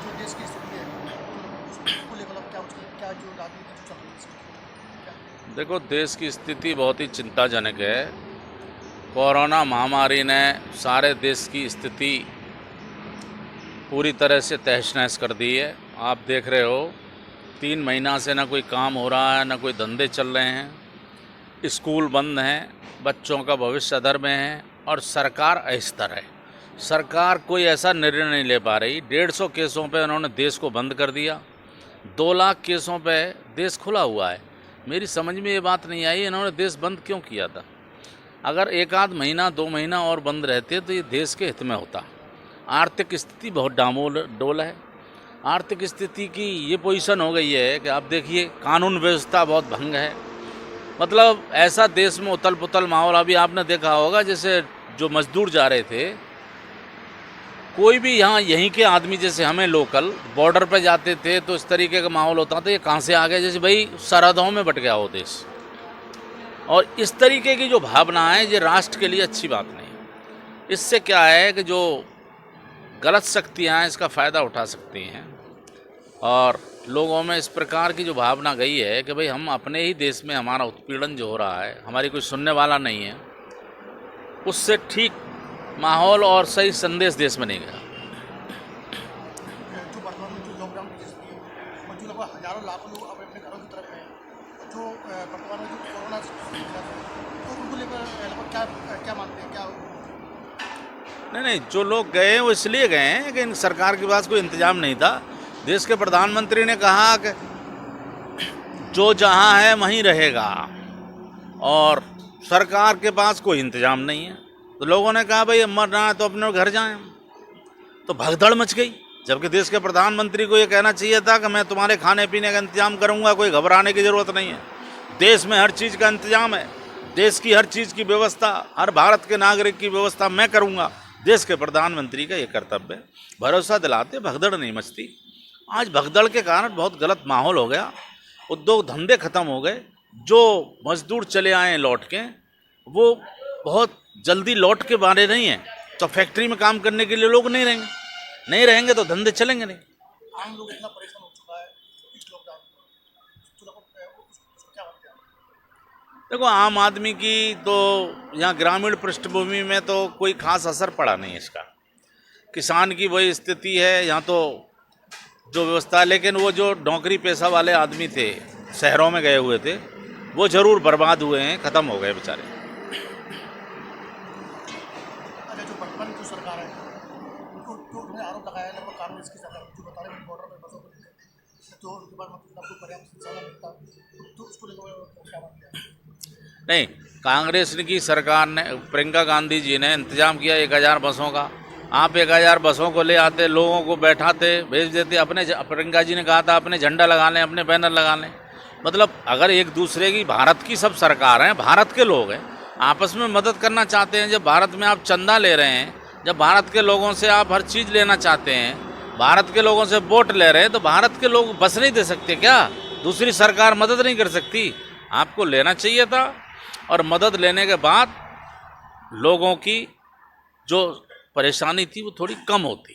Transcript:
जो देश की स्थिति है उसको लेकर अब क्या जो राजनीति जो चल रही है इसकी क्या? देखो, देश की स्थिति बहुत ही चिंताजनक है। कोरोना महामारी ने सारे देश की स्थिति पूरी तरह से तहस-नहस कर दी है। आप देख रहे हो 3 महीना से ना कोई काम हो रहा है, ना कोई धंधे चल रहे हैं, स्कूल बंद हैं, बच्चों का भविष्य अधर में है और सरकार अस्थिर है। सरकार कोई ऐसा निर्णय नहीं ले पा रही। 150 केसों पे उन्होंने देश को बंद कर दिया, 2 लाख केसों पे देश खुला हुआ है। मेरी समझ में ये बात नहीं आई इन्होंने देश बंद क्यों किया था। अगर 1 आध महीना 2 महीना और बंद रहते तो ये देश के हित में होता। आर्थिक स्थिति बहुत डामाडोल है। आर्थिक स्थिति की ये पोजीशन हो गई है कि आप देखिए कानून व्यवस्था बहुत भंग है। मतलब ऐसा देश में उथल पुथल माहौल। अभी आपने देखा होगा जैसे जो मजदूर जा रहे थे, कोई भी यहाँ यहीं के आदमी जैसे हमें लोकल बॉर्डर पे जाते थे तो इस तरीके का माहौल होता था, ये कहाँ से आ गए, जैसे भाई सरहदों में बट गया हो देश। और इस तरीके की जो भावना है ये राष्ट्र के लिए अच्छी बात नहीं है। इससे क्या है कि जो गलत शक्तियाँ हैं इसका फ़ायदा उठा सकती हैं और लोगों में इस प्रकार की जो भावना गई है कि भाई हम अपने ही देश में हमारा उत्पीड़न जो हो रहा है, हमारी कोई सुनने वाला नहीं है, उससे ठीक माहौल और सही संदेश देश में नहीं गया। जो वर्तमान में जो लॉकडाउन की स्थिति है और जो लगभग हजारों लाखों लोग अपने अपने घरों की तरफ हैं, जो वर्तमान में जो कोरोना तो उनको लेकर लगभग क्या क्या मानते हैं क्या? नहीं, जो लोग गए वो इसलिए गए हैं कि इन सरकार के पास कोई इंतजाम नहीं था। देश के प्रधानमंत्री ने कहा कि जो जहां है वहीं रहेगा और सरकार के पास कोई इंतजाम नहीं है। तो लोगों ने कहा भाई अब मरना है तो अपने घर जाएं। तो भगदड़ मच गई, जबकि देश के प्रधानमंत्री को ये कहना चाहिए था कि मैं तुम्हारे खाने पीने का इंतजाम करूंगा, कोई घबराने की ज़रूरत नहीं है। देश में हर चीज़ का इंतजाम है, देश की हर चीज़ की व्यवस्था, हर भारत के नागरिक की व्यवस्था मैं करूंगा। देश के प्रधानमंत्री का ये कर्तव्य है। भरोसा दिलाते भगदड़ नहीं मचती। आज भगदड़ के कारण बहुत गलत माहौल हो गया, उद्योग धंधे खत्म हो गए। जो मजदूर चले आए लौट के, वो बहुत जल्दी लौट के बारे नहीं हैं, तो फैक्ट्री में काम करने के लिए लोग नहीं रहेंगे तो धंधे चलेंगे नहीं। आम लोग इतना परेशान हो चुका है इस लॉकडाउन में, तो लगभग उसको क्या बनते हैं? देखो, आम आदमी की तो यहाँ ग्रामीण पृष्ठभूमि में तो कोई खास असर पड़ा नहीं इसका। किसान की वही स्थिति है यहाँ तो जो व्यवस्था, लेकिन वो जो नौकरी पेशा वाले आदमी थे, शहरों में गए हुए थे, वो ज़रूर बर्बाद हुए हैं, ख़त्म हो गए बेचारे। अच्छा, जो वर्तमान की सरकार है उनको जो उन्होंने आरोप लगाया है लगभग कांग्रेस की सरकार जो बता रहे हैं बॉर्डर पर बसों को लेकर तो उनके बाद मतलब आपको पर्याप्त संसाधन मिलता तो उसको लेकर क्या मानते हैं? नहीं, कांग्रेस की सरकार ने, प्रियंका गांधी जी ने इंतजाम किया 1000 बसों का। आप 1000 बसों को ले आते, लोगों को बैठाते, भेज देते। अपने प्रियंका जी ने कहा था अपने झंडा लगा लें, अपने बैनर लगा लें। मतलब अगर एक दूसरे की, भारत की सब सरकार हैं, भारत के लोग हैं, आपस में मदद करना चाहते हैं। जब भारत में आप चंदा ले रहे हैं, जब भारत के लोगों से आप हर चीज़ लेना चाहते हैं, भारत के लोगों से वोट ले रहे हैं, तो भारत के लोग बस नहीं दे सकते क्या? दूसरी सरकार मदद नहीं कर सकती? आपको लेना चाहिए था और मदद लेने के बाद लोगों की जो परेशानी थी वो थोड़ी कम होती।